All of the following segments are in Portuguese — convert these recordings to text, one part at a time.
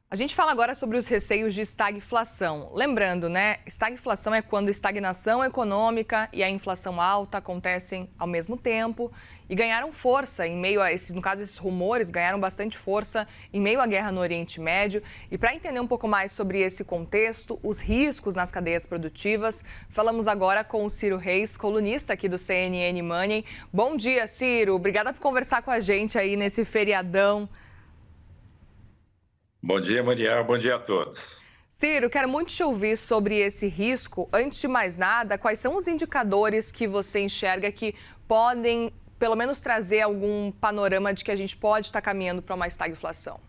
A gente fala agora sobre os receios de estagflação. Lembrando, né? Estagflação é quando a estagnação econômica e a inflação alta acontecem ao mesmo tempo e ganharam força em meio a esses, no caso, esses rumores ganharam bastante força em meio à guerra no Oriente Médio. E para entender um pouco mais sobre esse contexto, os riscos nas cadeias produtivas, falamos agora com o Ciro Reis, colunista aqui do CNN Money. Bom dia, Ciro. Obrigada por conversar com a gente aí nesse feriadão. Bom dia, Muriel. Bom dia a todos. Ciro, quero muito te ouvir sobre esse risco. Antes de mais nada, quais são os indicadores que você enxerga que podem, pelo menos, trazer algum panorama de que a gente pode estar caminhando para uma estagflação?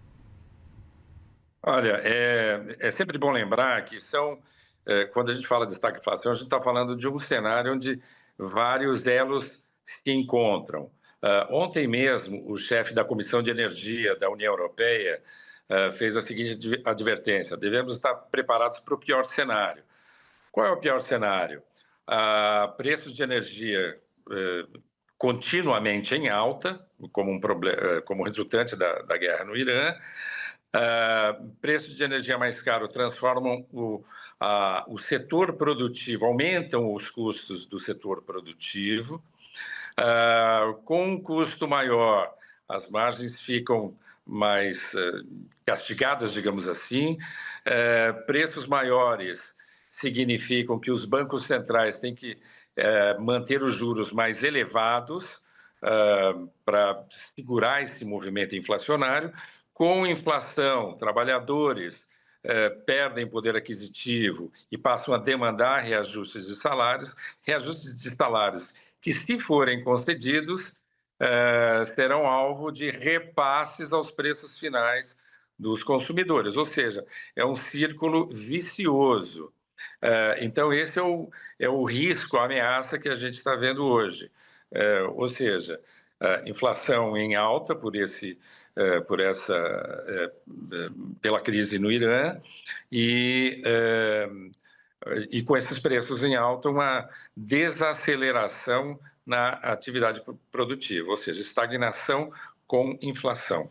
Olha, é sempre bom lembrar que quando a gente fala de estagflação, a gente está falando de um cenário onde vários elos se encontram. Ontem mesmo, o chefe da Comissão de Energia da União Europeia fez a seguinte advertência: devemos estar preparados para o pior cenário. Qual é o pior cenário? Preços de energia continuamente em alta, como resultante da guerra no Irã. Preços de energia mais caro transformam o setor produtivo, aumentam os custos do setor produtivo. Com um custo maior, as margens ficam mais castigadas, digamos assim. Preços maiores significam que os bancos centrais têm que manter os juros mais elevados para segurar esse movimento inflacionário. Com inflação, trabalhadores perdem poder aquisitivo e passam a demandar reajustes de salários que, se forem concedidos, serão alvo de repasses aos preços finais dos consumidores, ou seja, é um círculo vicioso. Então, esse é o risco, a ameaça que a gente está vendo hoje. Ou seja, inflação em alta pela crise no Irã e com esses preços em alta, uma desaceleração na atividade produtiva, ou seja, estagnação com inflação.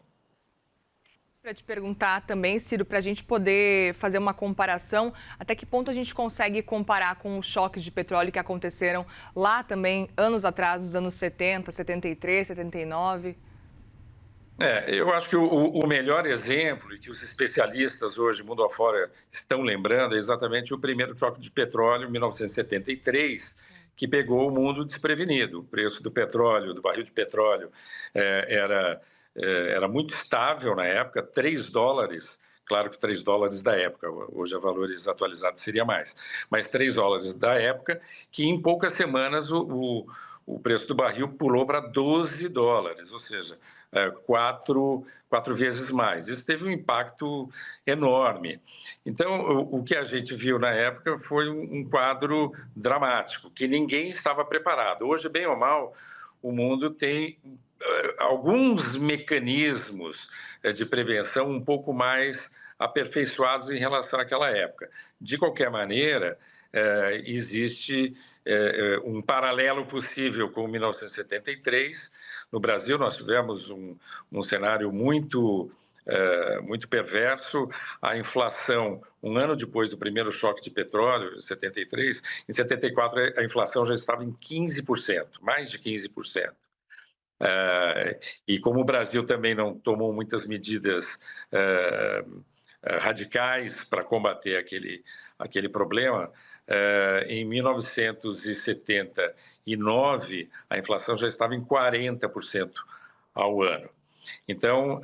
Para te perguntar também, Ciro, para a gente poder fazer uma comparação, até que ponto a gente consegue comparar com os choques de petróleo que aconteceram lá também, anos atrás, nos anos 70, 73, 79? Eu acho que o melhor exemplo, e que os especialistas hoje, mundo afora, estão lembrando, é exatamente o primeiro choque de petróleo, em 1973, que pegou o mundo desprevenido. O preço do petróleo, do barril de petróleo, era muito estável na época, $3, claro que $3 da época, hoje a valores atualizados seria mais, mas $3 da época, que em poucas semanas o preço do barril pulou para $12, ou seja, quatro vezes mais. Isso teve um impacto enorme. Então, o que a gente viu na época foi um quadro dramático, que ninguém estava preparado. Hoje, bem ou mal, o mundo tem alguns mecanismos de prevenção um pouco mais aperfeiçoados em relação àquela época. De qualquer maneira, existe um paralelo possível com 1973. No Brasil, nós tivemos um cenário muito perverso. A inflação, um ano depois do primeiro choque de petróleo, em 73, em 74 a inflação já estava em 15%, mais de 15%. E como o Brasil também não tomou muitas medidas radicais para combater aquele problema, em 1979 a inflação já estava em 40% ao ano. Então,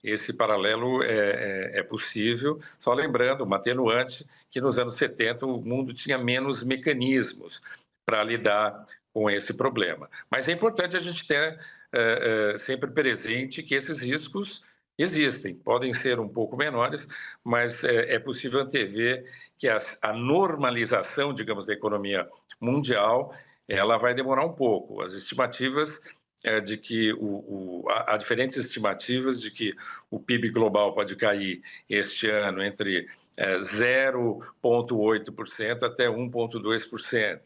esse paralelo é possível, só lembrando, uma atenuante, que nos anos 70 o mundo tinha menos mecanismos para lidar com esse problema. Mas é importante a gente ter sempre presente que esses riscos existem, podem ser um pouco menores, mas é possível antever que a normalização, digamos, da economia mundial, ela vai demorar um pouco. As estimativas de que há diferentes estimativas de que o PIB global pode cair este ano entre 0,8% até 1,2%.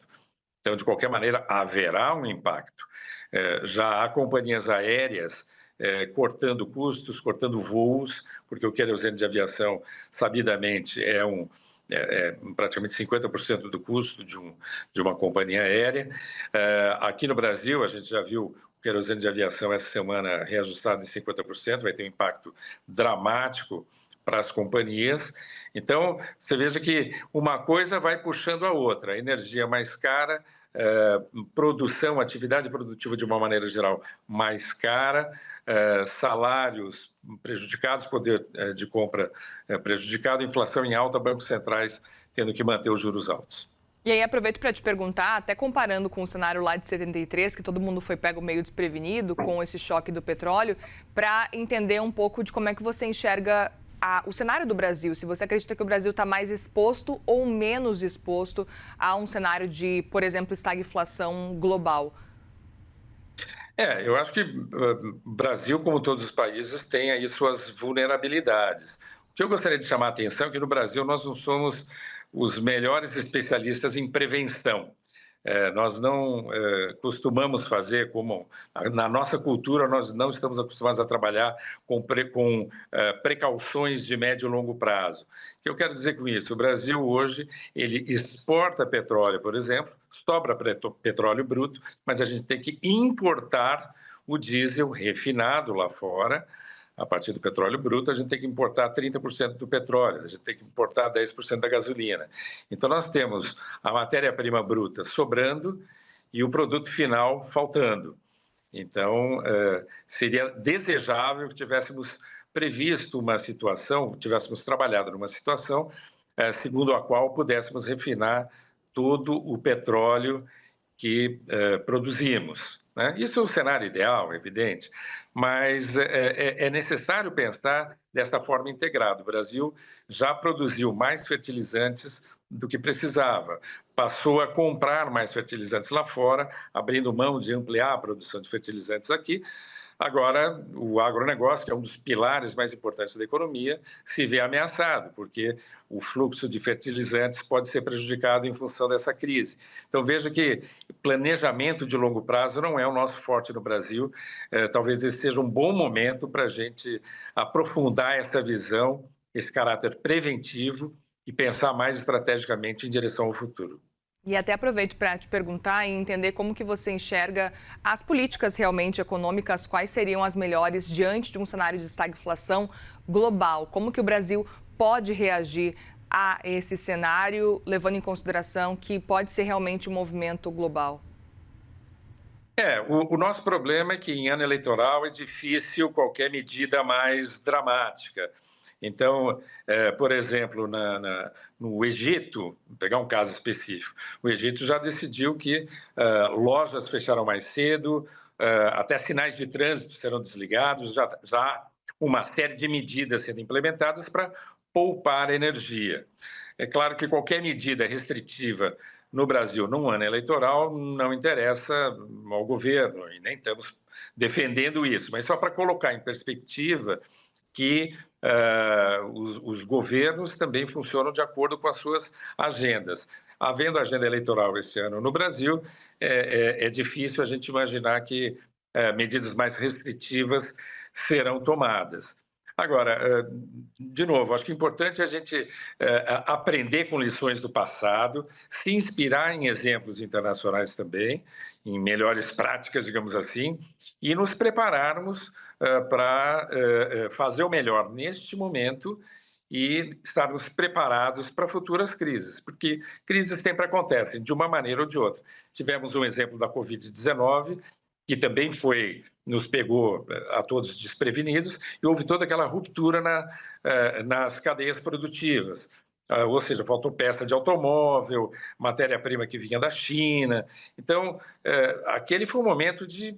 Então, de qualquer maneira, haverá um impacto. Já há companhias aéreas cortando custos, cortando voos, porque o querosene de aviação, sabidamente, praticamente 50% do custo de uma companhia aérea. Aqui no Brasil, a gente já viu o querosene de aviação essa semana reajustado em 50%, vai ter um impacto dramático para as companhias. Então, você veja que uma coisa vai puxando a outra, a energia mais cara, produção, atividade produtiva de uma maneira geral mais cara, salários prejudicados, poder de compra prejudicado, inflação em alta, bancos centrais tendo que manter os juros altos. E aí aproveito para te perguntar, até comparando com o cenário lá de 73, que todo mundo foi pego meio desprevenido com esse choque do petróleo, para entender um pouco de como é que você enxerga o cenário do Brasil, se você acredita que o Brasil está mais exposto ou menos exposto a um cenário de, por exemplo, estagflação global. Eu acho que o Brasil, como todos os países, tem aí suas vulnerabilidades. O que eu gostaria de chamar a atenção é que no Brasil nós não somos os melhores especialistas em prevenção. Nós não costumamos fazer como... Na nossa cultura, nós não estamos acostumados a trabalhar com precauções de médio e longo prazo. O que eu quero dizer com isso? O Brasil hoje, ele exporta petróleo, por exemplo, sobra petróleo bruto, mas a gente tem que importar o diesel refinado lá fora. A partir do petróleo bruto, a gente tem que importar 30% do petróleo, a gente tem que importar 10% da gasolina. Então, nós temos a matéria-prima bruta sobrando e o produto final faltando. Então, seria desejável que tivéssemos previsto uma situação, tivéssemos trabalhado numa situação segundo a qual pudéssemos refinar todo o petróleo que produzimos. Isso é um cenário ideal, é evidente, mas é necessário pensar desta forma integrada. O Brasil já produziu mais fertilizantes do que precisava, passou a comprar mais fertilizantes lá fora, abrindo mão de ampliar a produção de fertilizantes aqui. Agora, o agronegócio, que é um dos pilares mais importantes da economia, se vê ameaçado, porque o fluxo de fertilizantes pode ser prejudicado em função dessa crise. Então, veja que planejamento de longo prazo não é o nosso forte no Brasil. Talvez esse seja um bom momento para a gente aprofundar essa visão, esse caráter preventivo e pensar mais estrategicamente em direção ao futuro. E até aproveito para te perguntar e entender como que você enxerga as políticas realmente econômicas, quais seriam as melhores diante de um cenário de estagflação global. Como que o Brasil pode reagir a esse cenário, levando em consideração que pode ser realmente um movimento global? O nosso problema é que em ano eleitoral é difícil qualquer medida mais dramática. Então, por exemplo, no Egito, vou pegar um caso específico, o Egito já decidiu que lojas fecharão mais cedo, até sinais de trânsito serão desligados, já uma série de medidas sendo implementadas para poupar energia. É claro que qualquer medida restritiva no Brasil num ano eleitoral não interessa ao governo, e nem estamos defendendo isso, mas só para colocar em perspectiva que os governos também funcionam de acordo com as suas agendas. Havendo agenda eleitoral esse ano no Brasil, é difícil a gente imaginar que medidas mais restritivas serão tomadas. Agora, de novo, acho que é importante a gente aprender com lições do passado, se inspirar em exemplos internacionais também, em melhores práticas, digamos assim, e nos prepararmos para fazer o melhor neste momento e estarmos preparados para futuras crises, porque crises sempre acontecem, de uma maneira ou de outra. Tivemos um exemplo da Covid-19, que também nos pegou a todos desprevenidos, e houve toda aquela ruptura nas cadeias produtivas. Ou seja, faltou peça de automóvel, matéria-prima que vinha da China. Então, aquele foi um momento de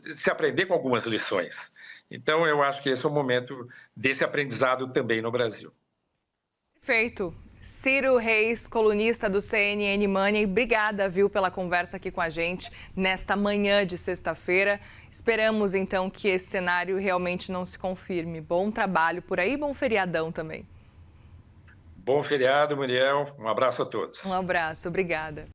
se aprender com algumas lições. Então, eu acho que esse é o momento desse aprendizado também no Brasil. Perfeito. Ciro Reis, colunista do CNN Money, obrigada, viu, pela conversa aqui com a gente nesta manhã de sexta-feira. Esperamos, então, que esse cenário realmente não se confirme. Bom trabalho por aí, bom feriadão também. Bom feriado, Muriel. Um abraço a todos. Um abraço, obrigada.